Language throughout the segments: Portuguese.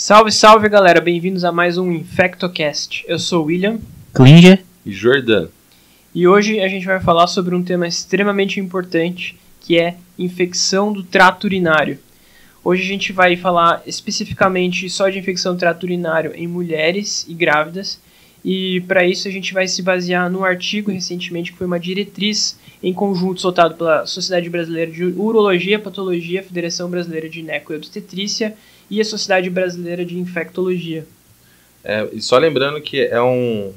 Salve, salve galera, bem-vindos a mais um InfectoCast. Eu sou o William Klinger e Jordan. E hoje a gente vai falar sobre um tema extremamente importante, que é infecção do trato urinário. Hoje a gente vai falar especificamente só de infecção do trato urinário em mulheres e grávidas. E para isso a gente vai se basear num artigo recentemente que foi uma diretriz em conjunto soltado pela Sociedade Brasileira de Urologia, Patologia, Federação Brasileira de Gineco e Obstetrícia e a Sociedade Brasileira de Infectologia. E só lembrando que é um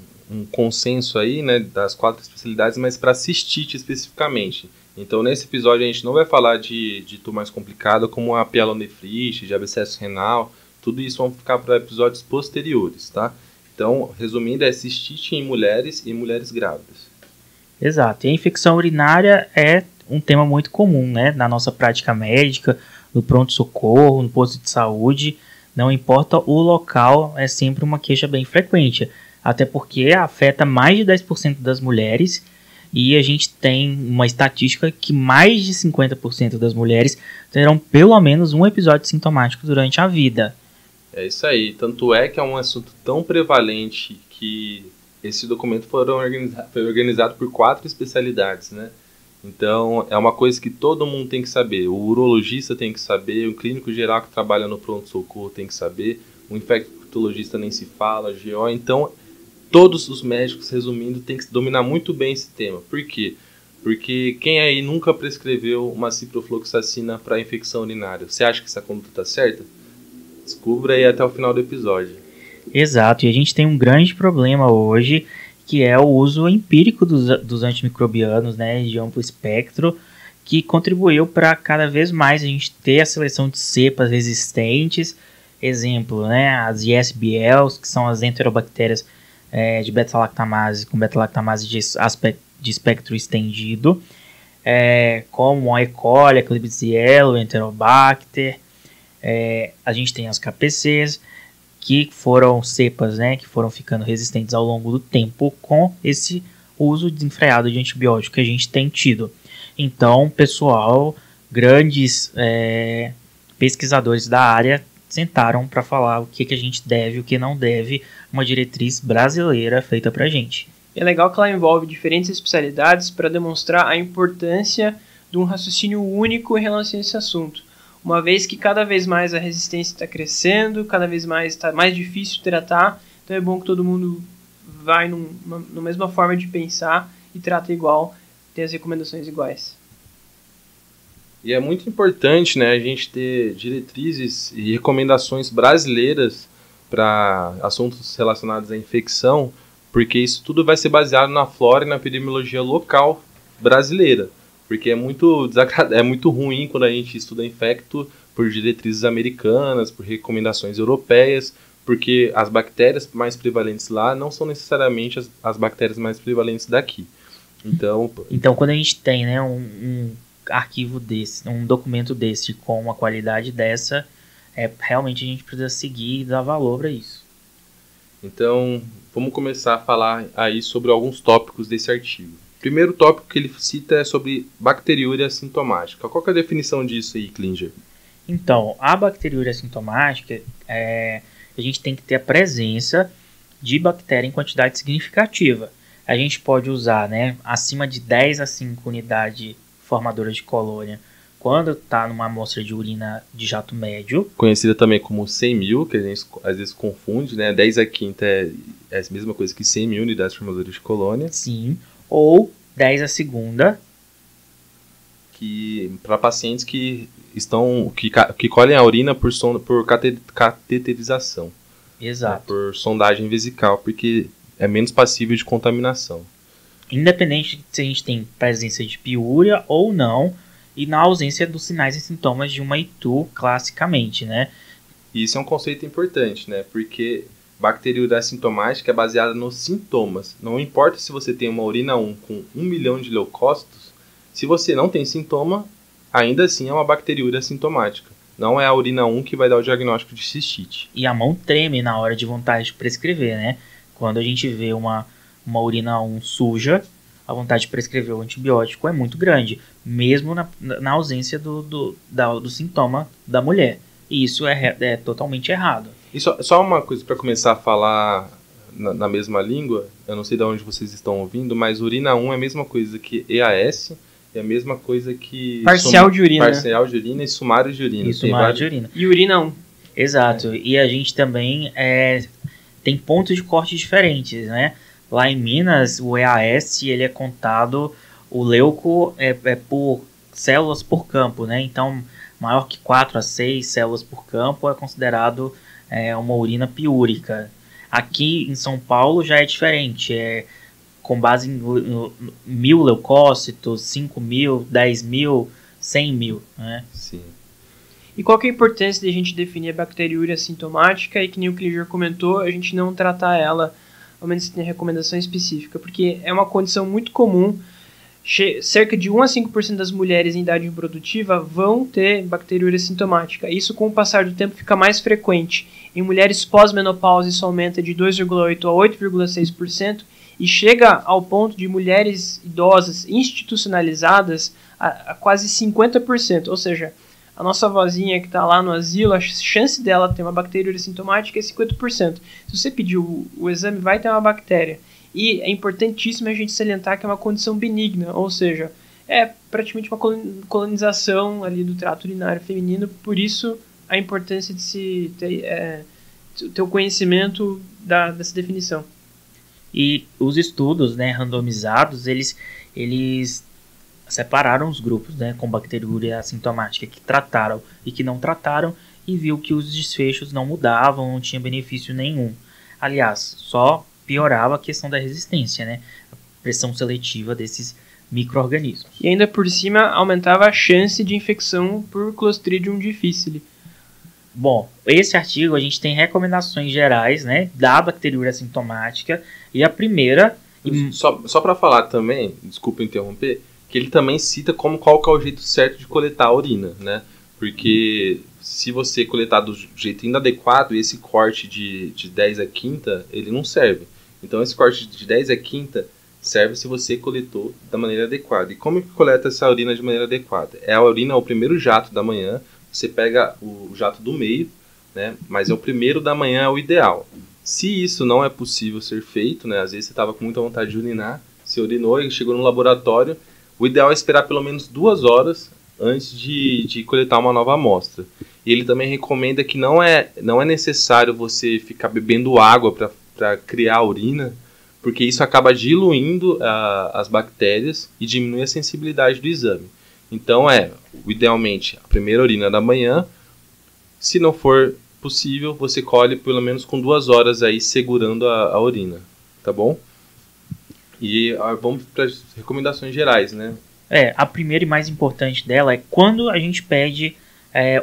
consenso aí, né, das 4 especialidades, mas para cistite especificamente. Então nesse episódio a gente não vai falar de tumor mais complicado como a pielonefrite, de abscesso renal, tudo isso vão ficar para episódios posteriores, tá? Então, resumindo, é cistite em mulheres e mulheres grávidas. Exato, e a infecção urinária é um tema muito comum, né, na nossa prática médica, no pronto-socorro, no posto de saúde, não importa o local, é sempre uma queixa bem frequente, até porque afeta mais de 10% das mulheres e a gente tem uma estatística que mais de 50% das mulheres terão pelo menos um episódio sintomático durante a vida. É isso aí, tanto é que é um assunto tão prevalente que esse documento foi organizado por 4 especialidades, né? Então, é uma coisa que todo mundo tem que saber. O urologista tem que saber, o clínico geral que trabalha no pronto-socorro tem que saber, o infectologista nem se fala, GO. Então, todos os médicos, resumindo, tem que dominar muito bem esse tema. Por quê? Porque quem aí nunca prescreveu uma ciprofloxacina para infecção urinária? Você acha que essa conduta está certa? Descubra aí até o final do episódio. Exato, e a gente tem um grande problema hoje, que é o uso empírico dos antimicrobianos, né, de amplo espectro, que contribuiu para cada vez mais a gente ter a seleção de cepas resistentes. Exemplo, né, as ISBLs, que são as enterobactérias de beta-lactamase com beta-lactamase de espectro estendido, como a E. coli, a Klebsiella, o Enterobacter. A gente tem as KPCs, que foram cepas, né, que foram ficando resistentes ao longo do tempo com esse uso desenfreado de antibiótico que a gente tem tido. Então, pessoal, grandes pesquisadores da área sentaram para falar o que a gente deve e o que não deve, uma diretriz brasileira feita para a gente. É legal que ela envolve diferentes especialidades para demonstrar a importância de um raciocínio único em relação a esse assunto. Uma vez que cada vez mais a resistência está crescendo, cada vez mais está mais difícil tratar, então é bom que todo mundo vai na mesma forma de pensar e trata igual, tem as recomendações iguais. E é muito importante, né, a gente ter diretrizes e recomendações brasileiras para assuntos relacionados à infecção, porque isso tudo vai ser baseado na flora e na epidemiologia local brasileira. Porque é muito ruim quando a gente estuda infecto por diretrizes americanas, por recomendações europeias, porque as bactérias mais prevalentes lá não são necessariamente as bactérias mais prevalentes daqui. Então, quando a gente tem, né, um arquivo desse, um documento desse com uma qualidade dessa, realmente a gente precisa seguir e dar valor para isso. Então, vamos começar a falar aí sobre alguns tópicos desse artigo. O primeiro tópico que ele cita é sobre bacteriúria sintomática. Qual que é a definição disso aí, Klinger? Então, a bacteriúria sintomática, a gente tem que ter a presença de bactéria em quantidade significativa. A gente pode usar, né, acima de 10 a 5 unidades formadoras de colônia quando está numa amostra de urina de jato médio. Conhecida também como 100.000, que a gente às vezes confunde, né? 10 a quinta é a mesma coisa que 100.000 unidades formadoras de colônia. Sim. Ou 10 a segunda, que para pacientes que colhem a urina por cateterização. Exato. Né, por sondagem vesical, porque é menos passível de contaminação. Independente de se a gente tem presença de piúria ou não, e na ausência dos sinais e sintomas de uma ITU classicamente, né? E isso é um conceito importante, né? Porque bacteriúria assintomática é baseada nos sintomas. Não importa se você tem uma urina 1 com 1 milhão de leucócitos, se você não tem sintoma, ainda assim é uma bacteriúria assintomática. Não é a urina 1 que vai dar o diagnóstico de cistite. E a mão treme na hora de vontade de prescrever, né? Quando a gente vê uma urina 1 suja, a vontade de prescrever o antibiótico é muito grande, mesmo na ausência do sintoma da mulher. E isso é totalmente errado. E só uma coisa para começar a falar na mesma língua, eu não sei de onde vocês estão ouvindo, mas urina 1 é a mesma coisa que EAS, é a mesma coisa que... Parcial de urina. Parcial de urina e sumário de urina. E sumário de urina. E urina 1. Exato. E a gente também tem pontos de corte diferentes, né? Lá em Minas, o EAS, ele é contado, o leuco é por células por campo, né? Então, maior que 4 a 6 células por campo é considerado uma urina piúrica. Aqui em São Paulo já é diferente, com base em 1.000 leucócitos, 5.000, 10.000, 100.000, né? Sim. E qual que é a importância de a gente definir a bacteriúria sintomática e que nem o Klinger comentou, a gente não tratar ela, ao menos tem recomendação específica, porque é uma condição muito comum, cerca de 1 a 5% das mulheres em idade reprodutiva vão ter bacteriúria sintomática. Isso, com o passar do tempo, fica mais frequente. Em mulheres pós-menopausa, isso aumenta de 2,8% a 8,6% e chega ao ponto de mulheres idosas institucionalizadas a quase 50%. Ou seja, a nossa vozinha que está lá no asilo, a chance dela ter uma bacteriúria sintomática é 50%. Se você pedir o exame, vai ter uma bactéria. E é importantíssimo a gente salientar que é uma condição benigna, ou seja, é praticamente uma colonização ali do trato urinário feminino, por isso a importância de se ter o conhecimento dessa definição. E os estudos, né, randomizados, eles separaram os grupos, né, com bacteriúria assintomática que trataram e que não trataram e viu que os desfechos não mudavam, não tinha benefício nenhum. Aliás, só piorava a questão da resistência, né, a pressão seletiva desses micro-organismos. E ainda por cima aumentava a chance de infecção por Clostridium difficile. Bom, esse artigo a gente tem recomendações gerais, né, da bacteriúria assintomática e a primeira... Só para falar também, desculpa interromper, que ele também cita qual que é o jeito certo de coletar a urina, né? Porque se você coletar do jeito inadequado, esse corte de 10 a quinta, ele não serve. Então esse corte de 10 a quinta serve se você coletou da maneira adequada. E como que coleta essa urina de maneira adequada? A urina é o primeiro jato da manhã, você pega o jato do meio, né? Mas o primeiro da manhã é o ideal. Se isso não é possível ser feito, né? Às vezes você estava com muita vontade de urinar, você urinou e chegou no laboratório, o ideal é esperar pelo menos 2 horas antes de coletar uma nova amostra. E ele também recomenda que não é necessário você ficar bebendo água para criar a urina, porque isso acaba diluindo as bactérias e diminui a sensibilidade do exame. Então idealmente, a primeira urina da manhã. Se não for possível, você colhe pelo menos com 2 horas aí segurando a urina, tá bom? E vamos para as recomendações gerais, né? A primeira e mais importante dela é quando a gente pede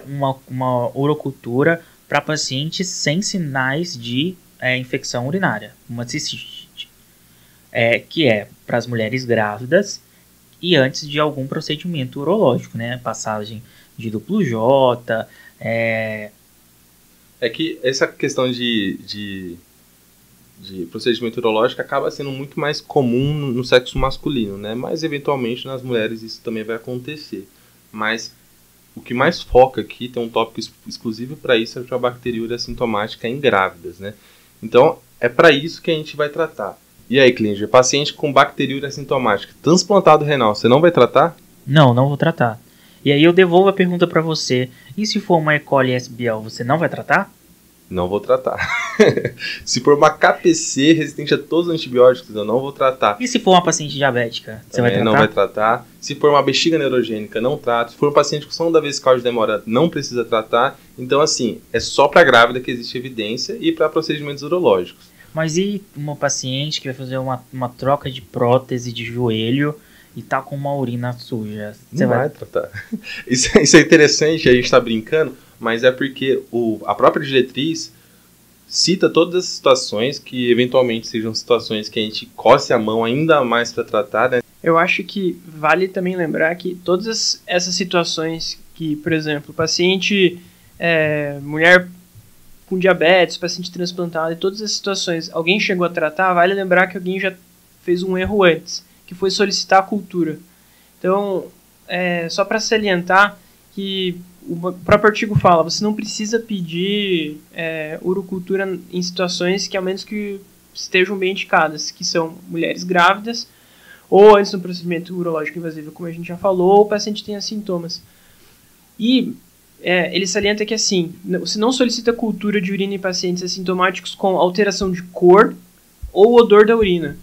uma urocultura para pacientes sem sinais de infecção urinária, uma cistite, que é para as mulheres grávidas e antes de algum procedimento urológico, né? Passagem de duplo J. É que essa questão de procedimento urológico acaba sendo muito mais comum no sexo masculino, né? Mas eventualmente nas mulheres isso também vai acontecer. Mas o que mais foca aqui, tem um tópico exclusivo para isso, é para a bacteriúria assintomática em grávidas, né? Então é para isso que a gente vai tratar. E aí, Klinger, paciente com bacteriúria assintomática, transplantado renal, você não vai tratar? Não vou tratar. E aí eu devolvo a pergunta para você. E se for uma E. coli SBL, você não vai tratar? Não vou tratar. Se for uma KPC resistente a todos os antibióticos, eu não vou tratar. E se for uma paciente diabética, você vai tratar? Não vai tratar. Se for uma bexiga neurogênica, não trato. Se for um paciente com sonda vesical de demora, não precisa tratar. Então, assim, é só para grávida que existe evidência e para procedimentos urológicos. Mas e uma paciente que vai fazer uma troca de prótese de joelho e tá com uma urina suja? Você não vai tratar. Isso é interessante, a gente tá brincando, mas é porque a própria diretriz cita todas as situações que eventualmente sejam situações que a gente coce a mão ainda mais para tratar, né? Eu acho que vale também lembrar que todas essas situações que, por exemplo, paciente, mulher com diabetes, paciente transplantado, e todas as situações, alguém chegou a tratar, vale lembrar que alguém já fez um erro antes, que foi solicitar a cultura. Então, só para salientar que o próprio artigo fala, você não precisa pedir urocultura em situações que, ao menos que estejam bem indicadas, que são mulheres grávidas, ou antes do procedimento urológico invasivo, como a gente já falou, ou o paciente tenha sintomas. E ele salienta que, assim, você não solicita cultura de urina em pacientes assintomáticos com alteração de cor ou odor da urina.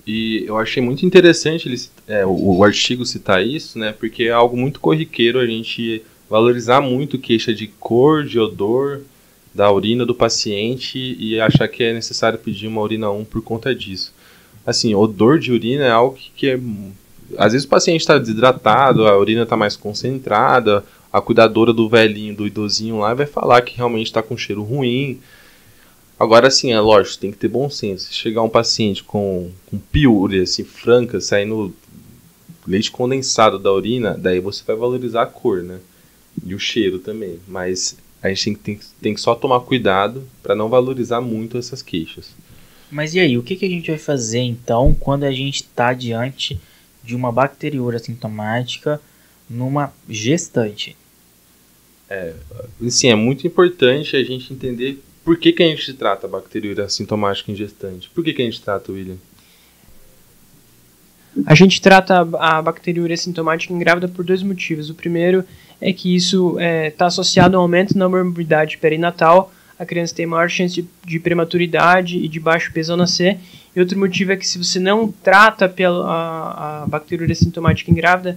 E eu achei muito interessante o artigo citar isso, né? Porque é algo muito corriqueiro a gente valorizar muito queixa de cor, de odor da urina do paciente e achar que é necessário pedir uma urina 1 por conta disso. Assim, odor de urina é algo que é... Às vezes o paciente está desidratado, a urina está mais concentrada, a cuidadora do velhinho, do idosinho lá vai falar que realmente está com cheiro ruim. Agora, assim, é lógico, tem que ter bom senso. Se chegar um paciente com piúria, assim, franca, saindo leite condensado da urina, daí você vai valorizar a cor, né? E o cheiro também. Mas a gente tem que só tomar cuidado para não valorizar muito essas queixas. Mas e aí, o que a gente vai fazer, então, quando a gente está diante de uma bacteriúria assintomática numa gestante? Assim, é muito importante a gente entender por que a gente trata a bacteriúria assintomática em gestante. Por que a gente trata, William? A gente trata a bacteriúria assintomática em grávida por 2 motivos. O primeiro é que isso está associado a um aumento na morbidade perinatal. A criança tem maior chance de prematuridade e de baixo peso ao nascer. E outro motivo é que se você não trata a bacteriúria assintomática em grávida,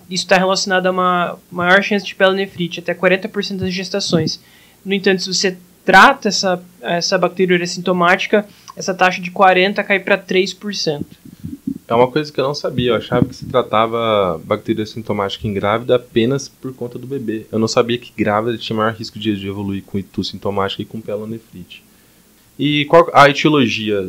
isso está relacionado a uma maior chance de pielonefrite, até 40% das gestações. No entanto, se você trata essa bacteriúria assintomática, essa taxa de 40% cai para 3%. É uma coisa que eu não sabia. Eu achava que se tratava bacteriúria assintomática em grávida apenas por conta do bebê. Eu não sabia que grávida tinha maior risco de evoluir com itu sintomática e com pielonefrite. E qual a etiologia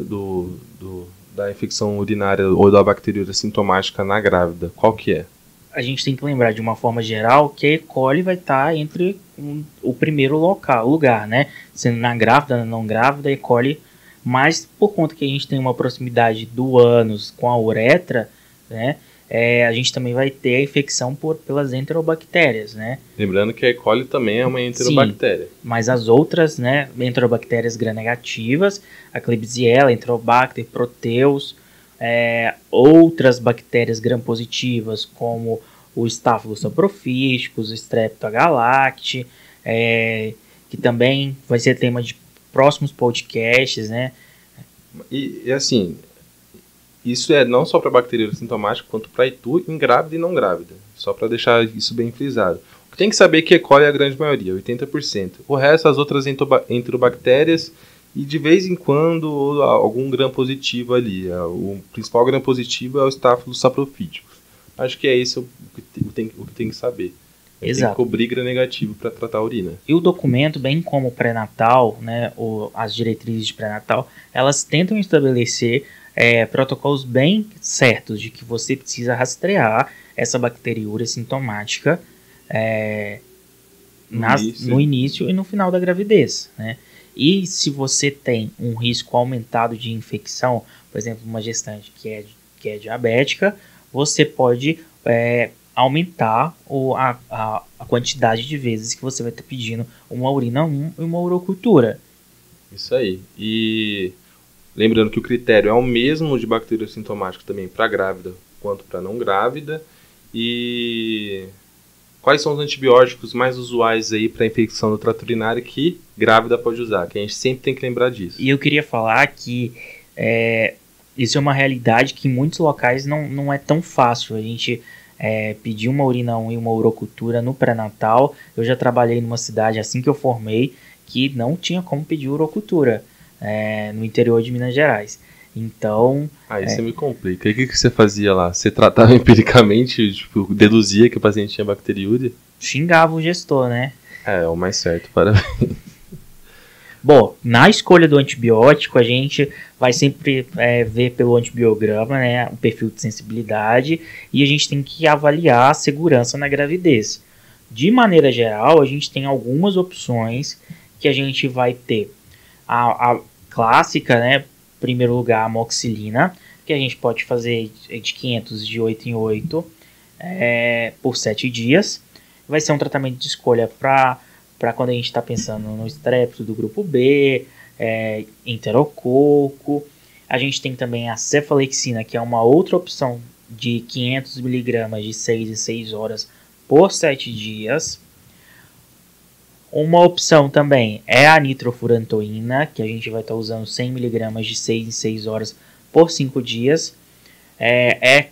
da infecção urinária ou da bacteriúria assintomática na grávida? Qual que é? A gente tem que lembrar de uma forma geral que a E. coli vai estar entre o primeiro lugar, né? Sendo na grávida, na não grávida, a E. coli. Mas por conta que a gente tem uma proximidade do ânus com a uretra, né? A gente também vai ter a infecção pelas enterobactérias, né? Lembrando que a E. coli também é uma enterobactéria. Sim, mas as outras, né, enterobactérias gram-negativas, a Klebsiella, Enterobacter, Proteus, outras bactérias gram-positivas, como o Staphylococcus saprofíticos, o Streptogalacti, que também vai ser tema de próximos podcasts, né? E assim, isso é não só para bacteriúria assintomática, quanto para itu em grávida e não grávida. Só para deixar isso bem frisado. O que tem que saber é que E. coli é a grande maioria, 80%. O resto, as outras enterobactérias e de vez em quando algum gram-positivo ali. O principal gram-positivo é o Staphylococcus saprofíticos. Acho que é isso o que tem que saber. Exato. Tem que cobrir gram-negativo para tratar a urina. E o documento, bem como o pré-natal, né, as diretrizes de pré-natal, elas tentam estabelecer protocolos bem certos de que você precisa rastrear essa bacteriúria sintomática no início e no final da gravidez, né? E se você tem um risco aumentado de infecção, por exemplo, uma gestante que é diabética, você pode aumentar a quantidade de vezes que você vai estar pedindo uma urina 1 e uma urocultura. Isso aí. E lembrando que o critério é o mesmo de bacteriúria sintomática também para grávida quanto para não grávida. E quais são os antibióticos mais usuais aí para infecção do trato urinário que grávida pode usar? Que a gente sempre tem que lembrar disso. E eu queria falar que isso é uma realidade que em muitos locais não é tão fácil. A gente pedir uma urina 1 e uma urocultura no pré-natal. Eu já trabalhei numa cidade assim que eu formei que não tinha como pedir urocultura no interior de Minas Gerais. Então... Aí você me complica. E o que você fazia lá? Você tratava empiricamente, tipo, deduzia que o paciente tinha bacteriúria? Xingava o gestor, né? É o mais certo, parabéns. Bom, na escolha do antibiótico, a gente vai sempre ver pelo antibiograma, né, o perfil de sensibilidade, e a gente tem que avaliar a segurança na gravidez. De maneira geral, a gente tem algumas opções que a gente vai ter. A clássica, né, em primeiro lugar, a amoxicilina, que a gente pode fazer de 500 de 8 em 8. por 7 dias. Vai ser um tratamento de escolha para quando a gente está pensando no estrepto do grupo B, enterococo. A gente tem também a cefalexina, que é uma outra opção de 500 mg de 6 em 6 horas por 7 dias. Uma opção também é a nitrofurantoína, que a gente vai estar usando 100 mg de 6 em 6 horas por 5 dias.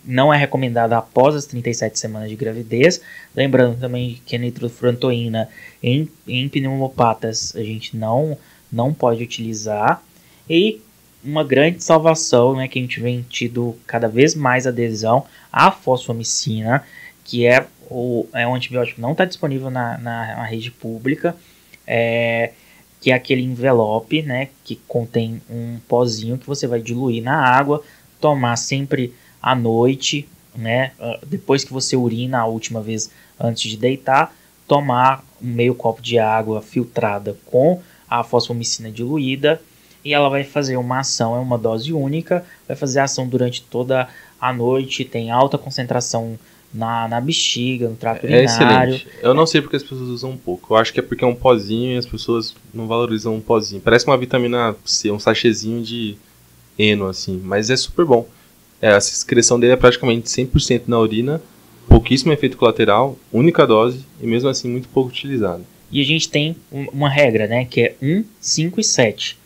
Não é recomendada após as 37 semanas de gravidez. Lembrando também que a nitrofurantoína em pneumopatas a gente não pode utilizar. E uma grande salvação, né, que a gente vem tido cada vez mais adesão à fosfomicina, que é um antibiótico que não está disponível na rede pública, que é aquele envelope, né, que contém um pozinho que você vai diluir na água, tomar sempre à noite, né, depois que você urina a última vez antes de deitar, tomar meio copo de água filtrada com a fosfomicina diluída, e ela vai fazer uma ação, é uma dose única, vai fazer ação durante toda a noite, tem alta concentração na bexiga, no trato urinário. Excelente. Eu não sei porque as pessoas usam um pouco. Eu acho que é porque é um pozinho e as pessoas não valorizam um pozinho. Parece uma vitamina C, um sachêzinho de Eno, assim, mas é super bom. A excreção dele é praticamente 100% na urina, pouquíssimo efeito colateral, única dose e mesmo assim muito pouco utilizado. E a gente tem uma regra, né, que é 1, 5 e 7.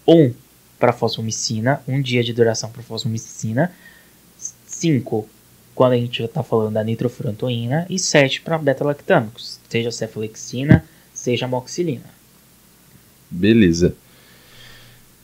1 para fosfomicina, 1 dia de duração para fosfomicina, 5 quando a gente está falando da nitrofurantoína e 7 para beta-lactâmicos, seja cefalexina, seja amoxicilina. Beleza.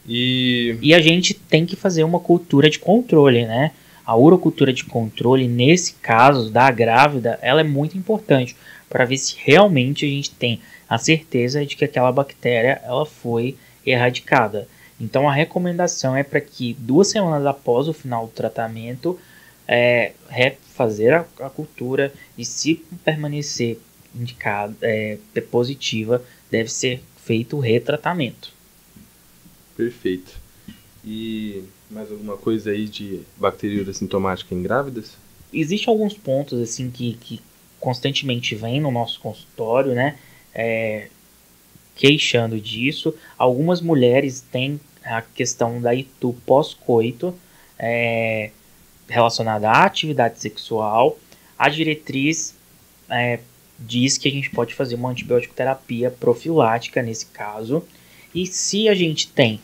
E a gente tem que fazer uma cultura de controle, né? A urocultura de controle, nesse caso da grávida, ela é muito importante para ver se realmente a gente tem a certeza de que aquela bactéria ela foi erradicada. Então a recomendação é para que 2 semanas após o final do tratamento refazer a cultura, e se permanecer indicada, positiva, deve ser feito o retratamento. Perfeito. E mais alguma coisa aí de bacteriúria sintomática em grávidas? Existem alguns pontos assim que constantemente vêm no nosso consultório, né? Queixando disso. Algumas mulheres têm a questão da ITU pós-coito, relacionada à atividade sexual. A diretriz diz que a gente pode fazer uma antibiótico terapia profilática nesse caso. E se a gente tem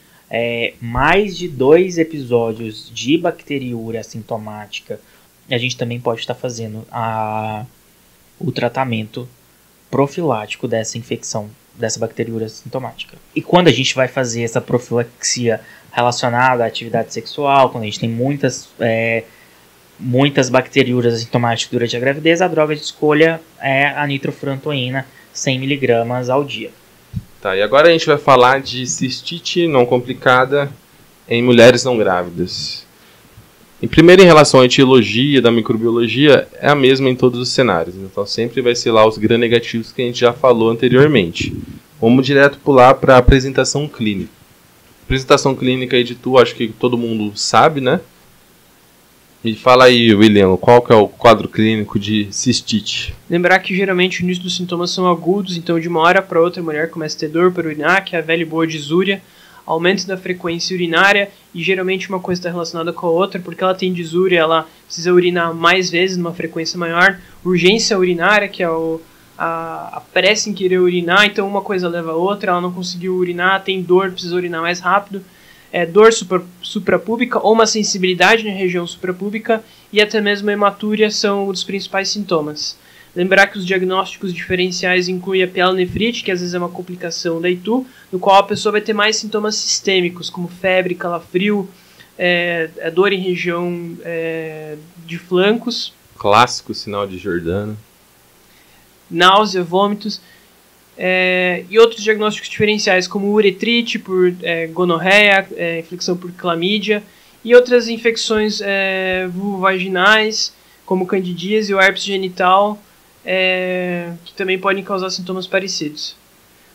mais de 2 episódios de bacteriúria assintomática, a gente também pode estar fazendo o tratamento profilático dessa infecção, dessa bacteriúria assintomática. E quando a gente vai fazer essa profilaxia relacionada à atividade sexual, quando a gente tem muitas bacteriúrias assintomáticas durante a gravidez, a droga de escolha é a nitrofurantoína, 100 mg ao dia. Tá, e agora a gente vai falar de cistite não complicada em mulheres não grávidas. Primeiro, em relação à etiologia da microbiologia, é a mesma em todos os cenários. Então sempre vai ser lá os gram-negativos que a gente já falou anteriormente. Vamos direto pular para a apresentação clínica. Apresentação clínica aí de tu, acho que todo mundo sabe, né? Me fala aí, William, qual que é o quadro clínico de cistite? Lembrar que geralmente o início dos sintomas são agudos, então de uma hora para outra a mulher começa a ter dor para urinar, que é a velha e boa disúria, aumento da frequência urinária, e geralmente uma coisa está relacionada com a outra, porque ela tem disúria, ela precisa urinar mais vezes, numa frequência maior, urgência urinária, que é a pressa em querer urinar, então uma coisa leva a outra, ela não conseguiu urinar, tem dor, precisa urinar mais rápido, dor suprapúbica ou uma sensibilidade na região suprapúbica, e até mesmo a hematúria são os principais sintomas. Lembrar que os diagnósticos diferenciais incluem a pielonefrite, que às vezes é uma complicação da ITU, no qual a pessoa vai ter mais sintomas sistêmicos, como febre, calafrio, dor em região de flancos. Clássico sinal de Jordano. Náusea, vômitos. E outros diagnósticos diferenciais, como uretrite por gonorreia, infecção por clamídia, e outras infecções vulvovaginais, como candidíase ou herpes genital, que também podem causar sintomas parecidos.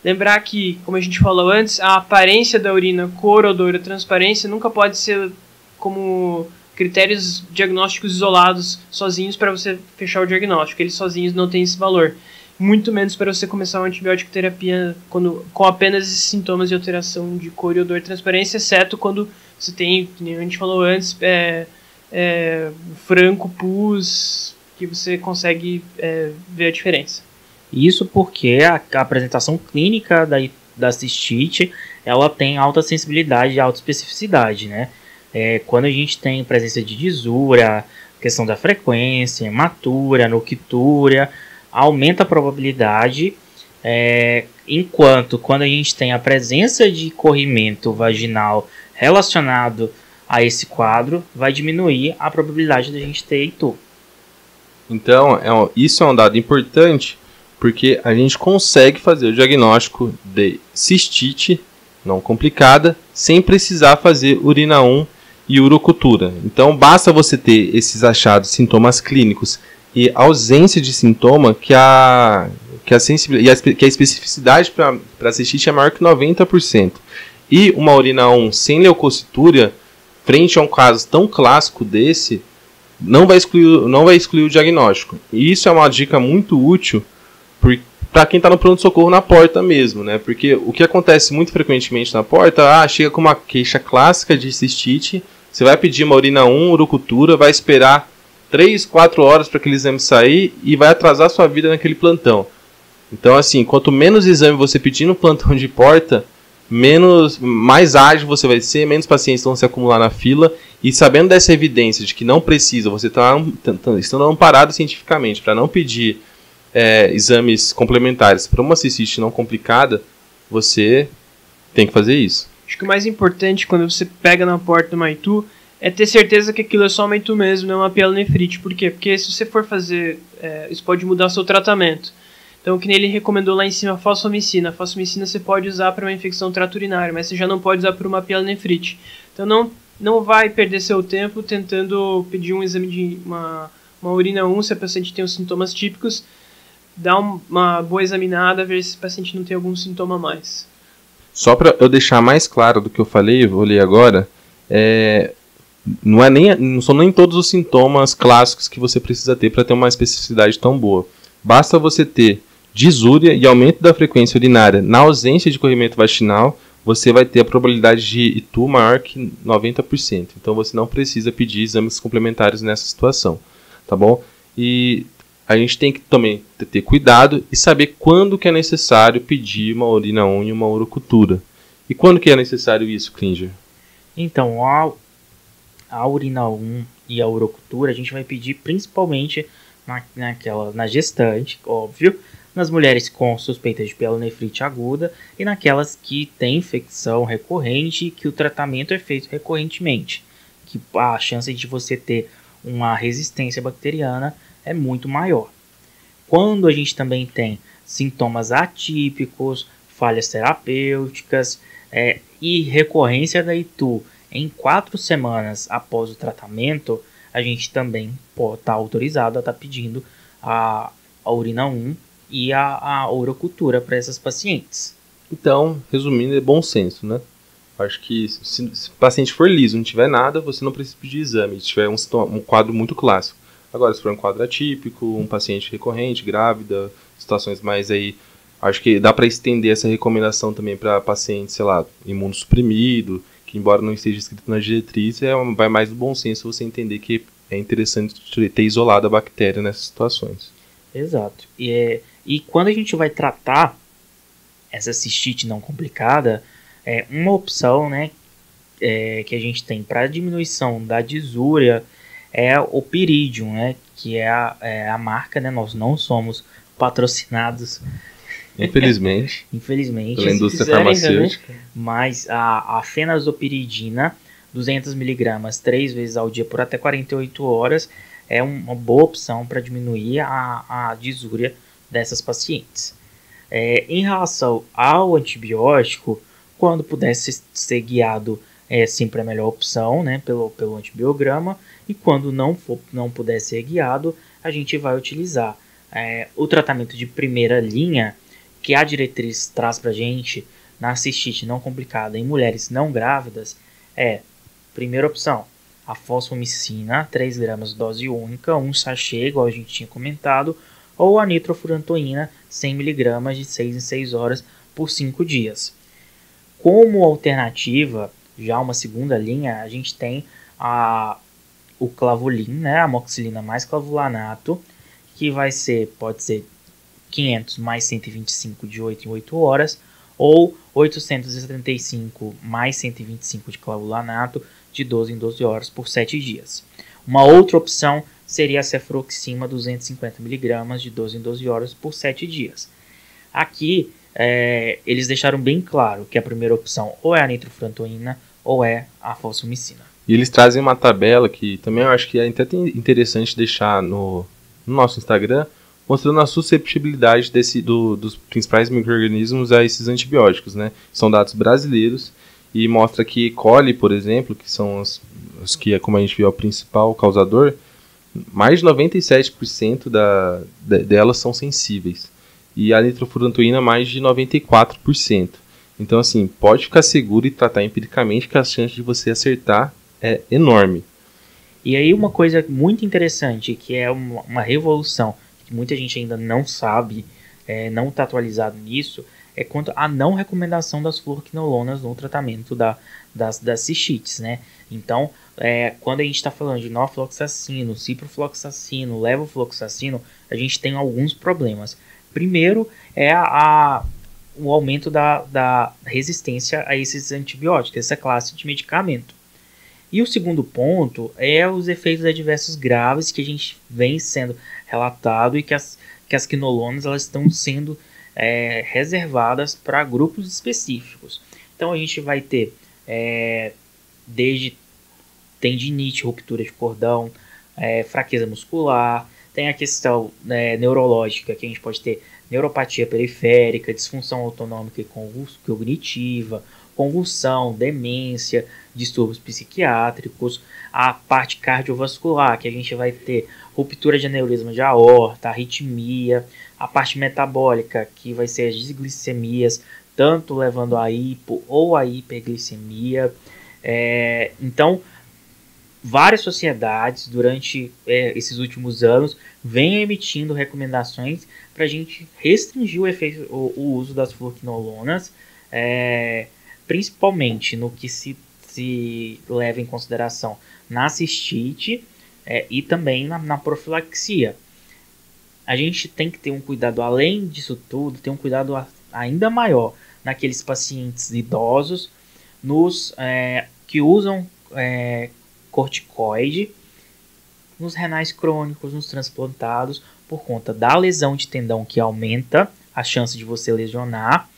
Lembrar que, como a gente falou antes, a aparência da urina, cor, odor ou transparência nunca pode ser como critérios diagnósticos isolados sozinhos para você fechar o diagnóstico. Eles sozinhos não têm esse valor. Muito menos para você começar uma antibiótico terapia com apenas esses sintomas de alteração de cor e odor e transparência, exceto quando você tem, como a gente falou antes, franco, pus, que você consegue ver a diferença. Isso porque a apresentação clínica da cistite, ela tem alta sensibilidade e alta especificidade, né? Quando a gente tem presença de disúria, questão da frequência, hematura, noctúria, aumenta a probabilidade, enquanto quando a gente tem a presença de corrimento vaginal relacionado a esse quadro, vai diminuir a probabilidade da gente ter ITU. Então, isso é um dado importante, porque a gente consegue fazer o diagnóstico de cistite não complicada, sem precisar fazer urina 1 e urocultura. Então, basta você ter esses achados, sintomas clínicos e ausência de sintoma, que a especificidade para cistite é maior que 90%. E uma urina 1 sem leucocitúria, frente a um caso tão clássico desse, não vai excluir o diagnóstico. E isso é uma dica muito útil para quem está no pronto-socorro na porta mesmo, né? Porque o que acontece muito frequentemente na porta, chega com uma queixa clássica de cistite, você vai pedir uma urina 1, urocultura, vai esperar 3, 4 horas para aquele exame sair e vai atrasar sua vida naquele plantão. Então, assim, quanto menos exame você pedir no plantão de porta, mais ágil você vai ser, menos pacientes vão se acumular na fila, e sabendo dessa evidência de que não precisa, você está estando amparado cientificamente para não pedir exames complementares para uma cistite não complicada, você tem que fazer isso. Acho que o mais importante quando você pega na porta do ITU é ter certeza que aquilo é só uma ITU mesmo, não é uma pielonefrite. Por quê? Porque se você for fazer, isso pode mudar o seu tratamento. Então, que nem ele recomendou lá em cima, a fosfomicina. A fosfomicina você pode usar para uma infecção trato urinário, mas você já não pode usar para uma pielonefrite. Então, não vai perder seu tempo tentando pedir um exame de uma urina 1, se a paciente tem os sintomas típicos, dá uma boa examinada, ver se o paciente não tem algum sintoma a mais. Só para eu deixar mais claro do que eu falei, vou ler agora, não são nem todos os sintomas clássicos que você precisa ter para ter uma especificidade tão boa. Basta você ter disúria e aumento da frequência urinária na ausência de corrimento vaginal, você vai ter a probabilidade de ITU maior que 90%. Então você não precisa pedir exames complementares nessa situação, tá bom? E a gente tem que também ter cuidado e saber quando que é necessário pedir uma urina 1 e uma urocultura. E quando que é necessário isso, Klinger? Então, a urina 1 e a urocultura a gente vai pedir principalmente na gestante, óbvio, nas mulheres com suspeita de pielonefrite aguda e naquelas que têm infecção recorrente, que o tratamento é feito recorrentemente, que a chance de você ter uma resistência bacteriana é muito maior. Quando a gente também tem sintomas atípicos, falhas terapêuticas e recorrência da ITU em 4 semanas após o tratamento, a gente também pode estar autorizado a estar pedindo a urina 1 e a urocultura para essas pacientes. Então, resumindo, é bom senso, né? Acho que se o paciente for liso, não tiver nada, você não precisa pedir exame, se tiver um quadro muito clássico. Agora, se for um quadro atípico, um paciente recorrente, grávida, situações mais aí, acho que dá para estender essa recomendação também para paciente, sei lá, imunossuprimido, que embora não esteja escrito na diretriz, vai mais do bom senso você entender que é interessante ter isolado a bactéria nessas situações. Exato. E quando a gente vai tratar essa cistite não complicada, uma opção, né, que a gente tem para diminuição da disúria é o Pyridium, né, que é a marca, né, nós não somos patrocinados, infelizmente, pela indústria farmacêutica, mas a fenazopiridina, 200 mg 3 vezes ao dia por até 48 horas, é uma boa opção para diminuir a disúria dessas pacientes. Em relação ao antibiótico, quando pudesse ser guiado, sempre a melhor opção, né, pelo antibiograma, e quando não puder ser guiado, a gente vai utilizar o tratamento de primeira linha, que a diretriz traz para a gente na cistite não complicada em mulheres não grávidas, primeira opção, a fosfomicina, 3 gramas dose única, um sachê, igual a gente tinha comentado, ou a nitrofurantoína, 100 mg de 6 em 6 horas por 5 dias. Como alternativa, já uma segunda linha, a gente tem o Clavulin, né, a amoxicilina mais clavulanato, que pode ser 500 mais 125 de 8 em 8 horas, ou 875 mais 125 de clavulanato de 12 em 12 horas por 7 dias. Uma outra opção seria a cefuroxima 250 mg de 12 em 12 horas por 7 dias. Aqui eles deixaram bem claro que a primeira opção ou é a nitrofurantoína ou é a fosfomicina. E eles trazem uma tabela que também eu acho que é até interessante deixar no nosso Instagram, mostrando a susceptibilidade dos principais micro-organismos a esses antibióticos, né? São dados brasileiros e mostra que E. coli, por exemplo, que são os que, como a gente viu, é o principal causador, mais de 97% delas são sensíveis. E a nitrofurantoína, mais de 94%. Então, assim, pode ficar seguro e tratar empiricamente que a chance de você acertar é enorme. E aí uma coisa muito interessante, que é uma revolução, que muita gente ainda não sabe, não está atualizado nisso, é quanto à não recomendação das fluoroquinolonas no tratamento das cistites, né? Então, quando a gente está falando de norfloxacino, ciprofloxacino, levofloxacino, a gente tem alguns problemas. Primeiro é o aumento da resistência a esses antibióticos, essa classe de medicamento. E o segundo ponto é os efeitos adversos graves que a gente vem sendo relatado e que as quinolonas elas estão sendo reservadas para grupos específicos. Então a gente vai ter desde tendinite, ruptura de cordão, fraqueza muscular, tem a questão neurológica, que a gente pode ter neuropatia periférica, disfunção autonômica e cognitiva, convulsão, demência, distúrbios psiquiátricos, a parte cardiovascular, que a gente vai ter ruptura de aneurisma de aorta, arritmia, a parte metabólica, que vai ser as desglicemias, tanto levando a hipo ou a hiperglicemia. Então, várias sociedades, durante esses últimos anos, vêm emitindo recomendações para a gente restringir o uso das fluoroquinolonas, principalmente no que se leva em consideração na cistite e também na profilaxia. A gente tem que ter um cuidado, além disso tudo, ter um cuidado ainda maior naqueles pacientes idosos que usam corticoide, nos renais crônicos, nos transplantados, por conta da lesão de tendão que aumenta a chance de você lesionar,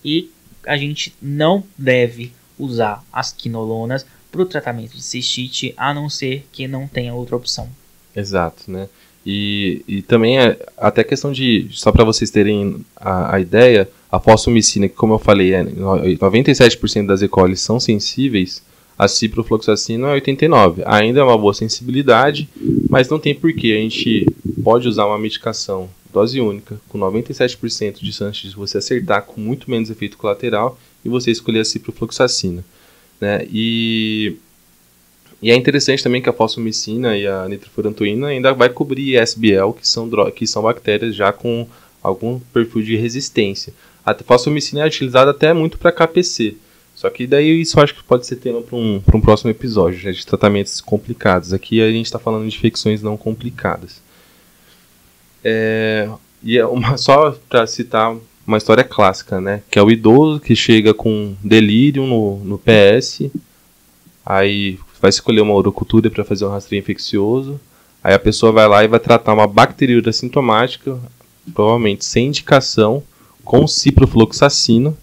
e a gente não deve usar as quinolonas para o tratamento de cistite, a não ser que não tenha outra opção. Exato, né? E também até questão de, só para vocês terem a ideia, a fosfomicina, que como eu falei, 97% das E. coli são sensíveis, a ciprofloxacina é 89%. Ainda é uma boa sensibilidade, mas não tem porquê. A gente pode usar uma medicação dose única, com 97% de chance de você acertar, com muito menos efeito colateral, e você escolher a ciprofloxacina, né? E é interessante também que a fosfomicina e a nitrofurantoína ainda vai cobrir SBL, que são bactérias já com algum perfil de resistência. A fosfomicina é utilizada até muito para KPC. Só que daí isso eu acho que pode ser tema para um próximo episódio, né, de tratamentos complicados. Aqui a gente está falando de infecções não complicadas. Só para citar uma história clássica, né, que é o idoso que chega com delírio no PS, aí vai escolher uma urocultura para fazer um rastreio infeccioso, aí a pessoa vai lá e vai tratar uma bacteriúria sintomática, provavelmente sem indicação, com ciprofloxacino.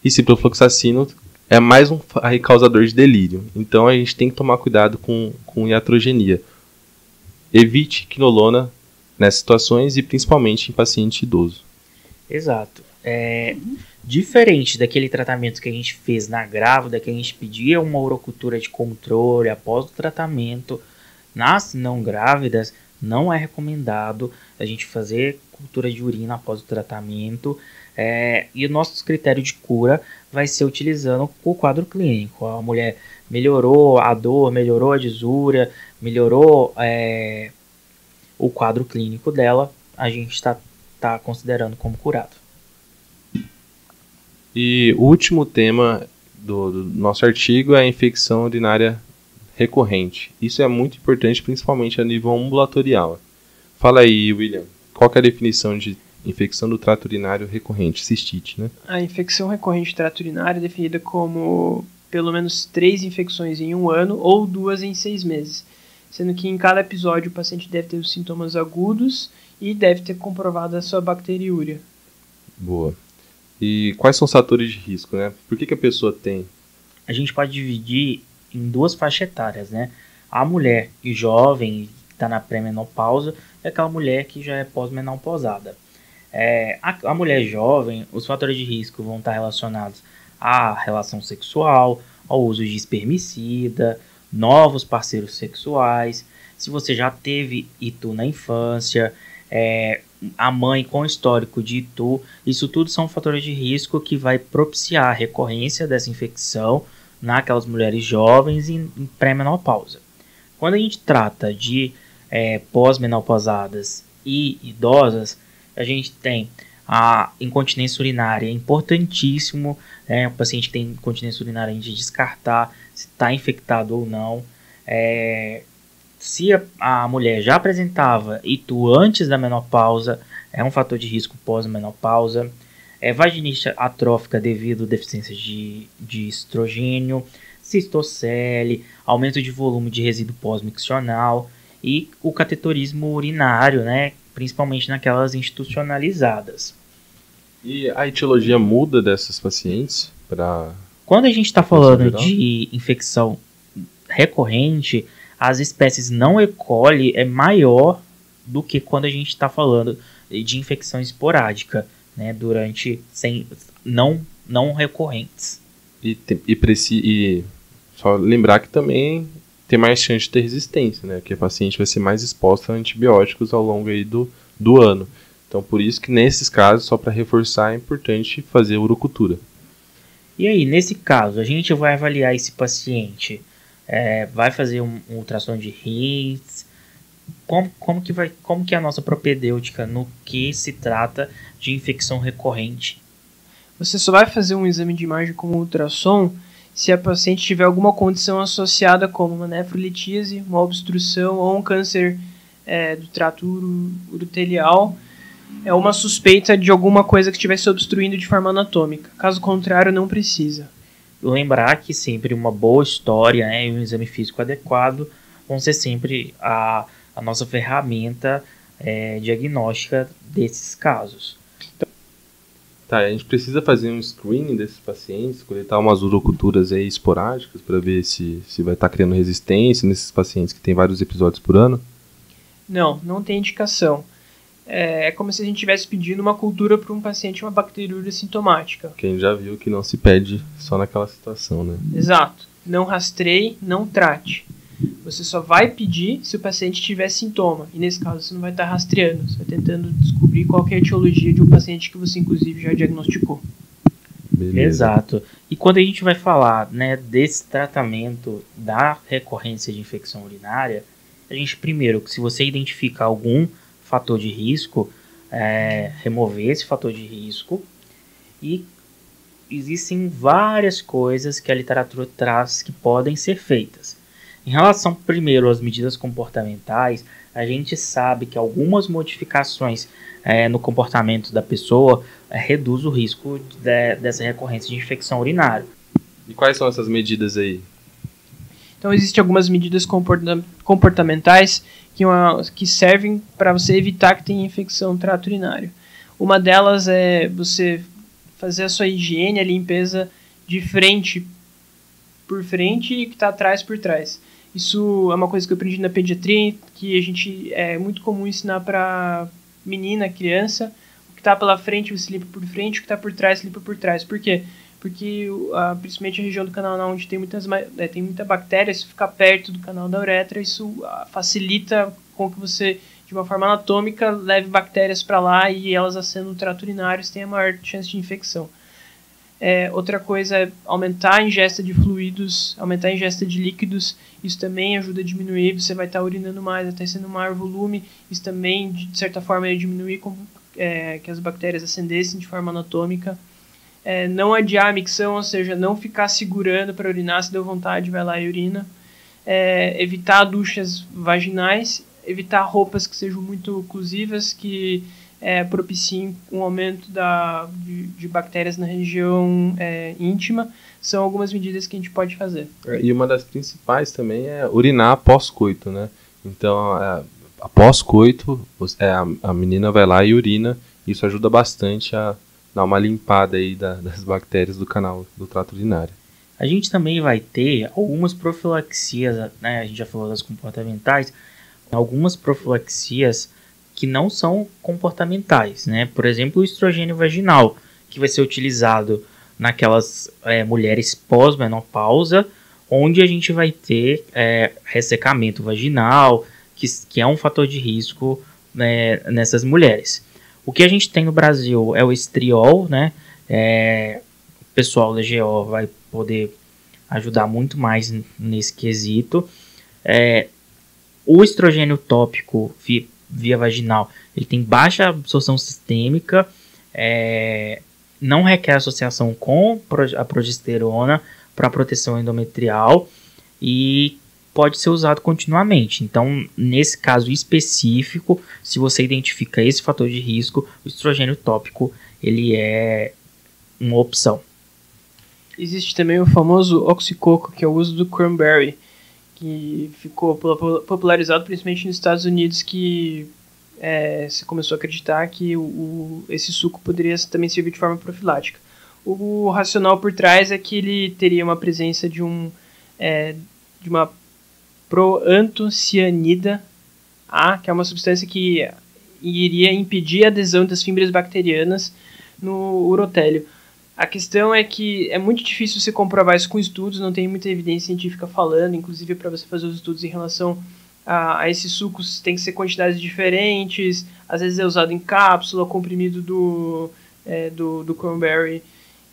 E ciprofloxacino é mais um causador de delírio. Então a gente tem que tomar cuidado com iatrogenia. Evite quinolona nessas situações e principalmente em paciente idoso. Exato. Diferente daquele tratamento que a gente fez na grávida, que a gente pedia uma urocultura de controle após o tratamento, nas não grávidas não é recomendado a gente fazer cultura de urina após o tratamento. E o nosso critério de cura vai ser utilizando o quadro clínico. A mulher melhorou a dor, melhorou a disúria, melhorou o quadro clínico dela, a gente está considerando como curado. E o último tema do nosso artigo é a infecção urinária recorrente. Isso é muito importante, principalmente a nível ambulatorial. Fala aí, William, qual que é a definição de infecção do trato urinário recorrente, cistite, né? A infecção recorrente do trato urinário é definida como pelo menos 3 infecções em 1 ano ou 2 em 6 meses, sendo que em cada episódio o paciente deve ter os sintomas agudos e deve ter comprovado a sua bacteriúria. Boa. E quais são os fatores de risco, né? Por que a pessoa tem? A gente pode dividir em 2 faixas etárias, né? A mulher jovem, que está na pré-menopausa, e aquela mulher que já é pós-menopausada. A mulher jovem, os fatores de risco vão estar relacionados à relação sexual, ao uso de espermicida, novos parceiros sexuais, se você já teve ITU na infância, a mãe com histórico de ITU, isso tudo são fatores de risco que vai propiciar a recorrência dessa infecção naquelas mulheres jovens em pré-menopausa. Quando a gente trata de pós-menopausadas e idosas, a gente tem a incontinência urinária, é importantíssimo, o paciente que tem incontinência urinária a gente descartar se está infectado ou não. Se a mulher já apresentava ITU antes da menopausa, é um fator de risco pós-menopausa. Vaginite atrófica devido à deficiência de estrogênio, cistocele, aumento de volume de resíduo pós-miccional e o cateterismo urinário, né, principalmente naquelas institucionalizadas. E a etiologia muda dessas pacientes? Quando a gente está falando de infecção recorrente, as espécies não E. coli é maior do que quando a gente está falando de infecção esporádica, né, não recorrentes. E só lembrar que também tem mais chance de ter resistência, né? Porque a paciente vai ser mais exposta a antibióticos ao longo aí do ano. Então, por isso que nesses casos, só para reforçar, é importante fazer urocultura. E aí, nesse caso, a gente vai avaliar esse paciente, vai fazer um ultrassom de rins. Como que é a nossa propedêutica no que se trata de infecção recorrente? Você só vai fazer um exame de imagem com ultrassom se a paciente tiver alguma condição associada como uma nefrolitíase, uma obstrução ou um câncer do trato urotelial, uma suspeita de alguma coisa que estivesse obstruindo de forma anatômica. Caso contrário, não precisa. Lembrar que sempre uma boa história, e um exame físico adequado vão ser sempre a nossa ferramenta diagnóstica desses casos. Tá, a gente precisa fazer um screening desses pacientes, coletar umas uroculturas aí esporádicas para ver se vai estar criando resistência nesses pacientes que tem vários episódios por ano? Não tem indicação. É como se a gente estivesse pedindo uma cultura para um paciente uma bacteriúria sintomática. Quem já viu que não se pede só naquela situação, né? Exato. Não rastreie, não trate. Você só vai pedir se o paciente tiver sintoma. E nesse caso você não vai estar rastreando. Você vai tentando descobrir qual que é a etiologia de um paciente que você inclusive já diagnosticou. Beleza. Exato. E quando a gente vai falar, né, desse tratamento da recorrência de infecção urinária, a gente primeiro, se você identifica algum fator de risco, remover esse fator de risco. E existem várias coisas que a literatura traz que podem ser feitas. Em relação, primeiro, às medidas comportamentais, a gente sabe que algumas modificações no comportamento da pessoa reduz o risco dessa recorrência de infecção urinária. E quais são essas medidas aí? Então, existem algumas medidas comportamentais que servem para você evitar que tenha infecção no trato urinário. Uma delas é você fazer a sua higiene, a limpeza de frente por frente e que está atrás por trás. Isso é uma coisa que eu aprendi na pediatria, que é muito comum ensinar para menina, criança. O que está pela frente você limpa por frente, o que está por trás você limpa por trás. Por quê? Porque principalmente a região do canal anal onde tem muita bactéria, se ficar perto do canal da uretra, isso facilita com que você de uma forma anatômica, leve bactérias para lá e elas acendendo o trato urinário, você tem a maior chance de infecção. Outra coisa é aumentar a ingesta de fluidos, aumentar a ingesta de líquidos, isso também ajuda a diminuir, você vai estar urinando mais, vai estar sendo um maior volume, isso também, de certa forma, ia diminuir que as bactérias ascendessem de forma anatômica. Não adiar a micção, ou seja, não ficar segurando para urinar, se deu vontade, vai lá e urina. Evitar duchas vaginais, evitar roupas que sejam muito oclusivas, que propiciem um aumento de bactérias na região íntima. São algumas medidas que a gente pode fazer. E uma das principais também é urinar após-coito, né? Então, após-coito, a menina vai lá e urina. Isso ajuda bastante a dar uma limpada aí das bactérias do canal do trato urinário. A gente também vai ter algumas profilaxias, né? A gente já falou das comportamentais, algumas profilaxias que não são comportamentais, né? Por exemplo, o estrogênio vaginal, que vai ser utilizado naquelas mulheres pós-menopausa, onde a gente vai ter ressecamento vaginal, que é um fator de risco, né, nessas mulheres. O que a gente tem no Brasil é o estriol, né? O pessoal da GO vai poder ajudar muito mais nesse quesito. O estrogênio tópico via vaginal, ele tem baixa absorção sistêmica, não requer associação com a progesterona para proteção endometrial e pode ser usado continuamente. Então, nesse caso específico, se você identifica esse fator de risco, o estrogênio tópico ele é uma opção. Existe também o famoso oxicoco, que é o uso do cranberry, que ficou popularizado principalmente nos Estados Unidos, que se começou a acreditar que esse suco poderia também servir de forma profilática. O racional por trás é que ele teria uma presença de uma proantocianida A, que é uma substância que iria impedir a adesão das fibras bacterianas no urotélio. A questão é que é muito difícil você comprovar isso com estudos, não tem muita evidência científica falando, inclusive para você fazer os estudos em relação a esses sucos tem que ser quantidades diferentes, às vezes é usado em cápsula, comprimido do cranberry,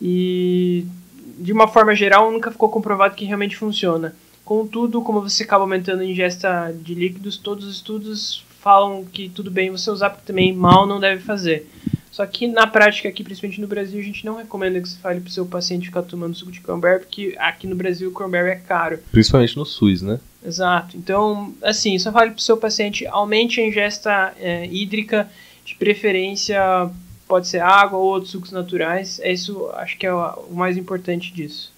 e de uma forma geral nunca ficou comprovado que realmente funciona. Contudo, como você acaba aumentando a ingesta de líquidos, todos os estudos falam que tudo bem você usar, porque também mal não deve fazer. Só que na prática aqui, principalmente no Brasil, a gente não recomenda que você fale para o seu paciente ficar tomando suco de cranberry, porque aqui no Brasil o cranberry é caro. Principalmente no SUS, né? Exato. Então, assim, só fale para o seu paciente, aumente a ingesta hídrica, de preferência pode ser água ou outros sucos naturais. Isso acho que é o mais importante disso.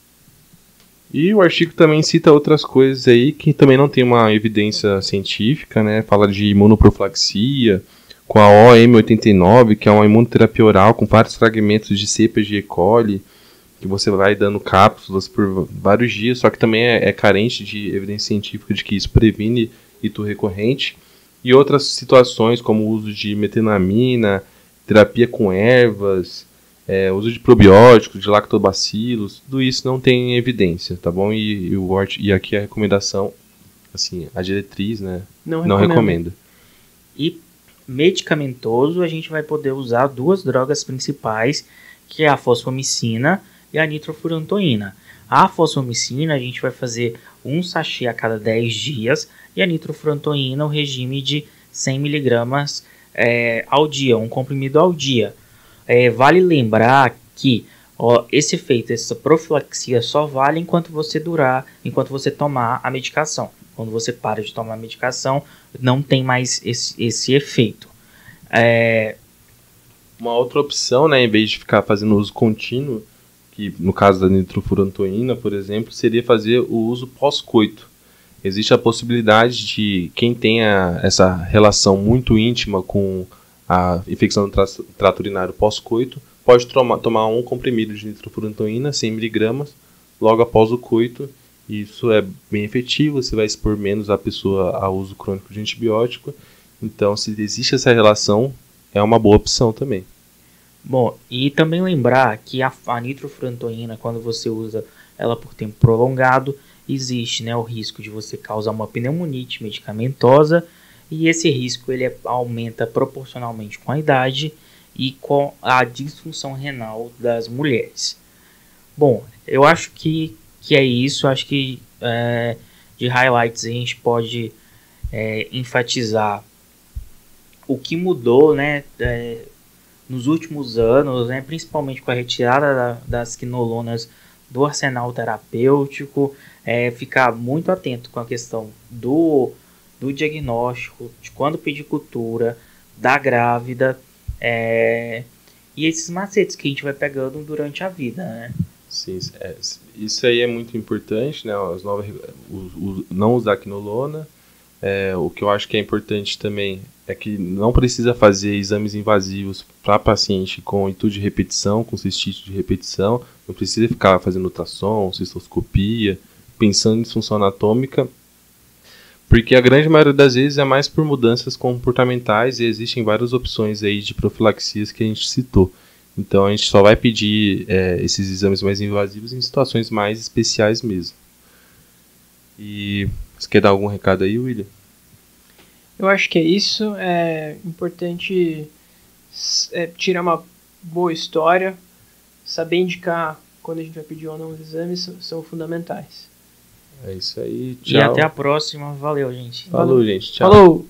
E o artigo também cita outras coisas aí que também não tem uma evidência científica, né? Fala de imunoprofilaxia, com a OM89, que é uma imunoterapia oral com vários fragmentos de cepas de E. coli, que você vai dando cápsulas por vários dias, só que também é carente de evidência científica de que isso previne ito recorrente. E outras situações, como o uso de metenamina, terapia com ervas, uso de probióticos, de lactobacilos, tudo isso não tem evidência, tá bom? E aqui a recomendação, assim, a diretriz, né, não recomenda. E medicamentoso, a gente vai poder usar duas drogas principais, que é a fosfomicina e a nitrofurantoína. A fosfomicina, a gente vai fazer um sachê a cada 10 dias, e a nitrofurantoína, o regime de 100 mg ao dia, um comprimido ao dia. Vale lembrar que esse efeito, essa profilaxia só vale enquanto você tomar a medicação. Quando você para de tomar a medicação, não tem mais esse efeito. Uma outra opção, né, em vez de ficar fazendo uso contínuo, que no caso da nitrofurantoína, por exemplo, seria fazer o uso pós-coito. Existe a possibilidade de quem tenha essa relação muito íntima com a infecção do trato urinário pós-coito, pode tomar um comprimido de nitrofurantoína, 100 mg, logo após o coito. Isso é bem efetivo, você vai expor menos a pessoa ao uso crônico de antibiótico. Então, se existe essa relação, é uma boa opção também. Bom, e também lembrar que a nitrofurantoína, quando você usa ela por tempo prolongado, existe, né, o risco de você causar uma pneumonite medicamentosa E esse risco ele aumenta proporcionalmente com a idade e com a disfunção renal das mulheres. Bom, eu acho que é isso. Acho que de highlights a gente pode enfatizar o que mudou, né, nos últimos anos, né, principalmente com a retirada das quinolonas do arsenal terapêutico, ficar muito atento com a questão do diagnóstico, de quando pedir cultura, da grávida, e esses macetes que a gente vai pegando durante a vida, né? Sim, isso aí é muito importante, né? Não usar quinolona. O que eu acho que é importante também é que não precisa fazer exames invasivos para paciente com intuito de repetição, com cistite de repetição. Não precisa ficar fazendo ultrassom, cistoscopia, pensando em disfunção anatômica, porque a grande maioria das vezes é mais por mudanças comportamentais e existem várias opções aí de profilaxias que a gente citou. Então a gente só vai pedir esses exames mais invasivos em situações mais especiais mesmo. E você quer dar algum recado aí, William? Eu acho que é isso. É importante tirar uma boa história, saber indicar quando a gente vai pedir ou não os exames são fundamentais. É isso aí. Tchau. E até a próxima. Valeu, gente. Falou, gente. Tchau. Falou!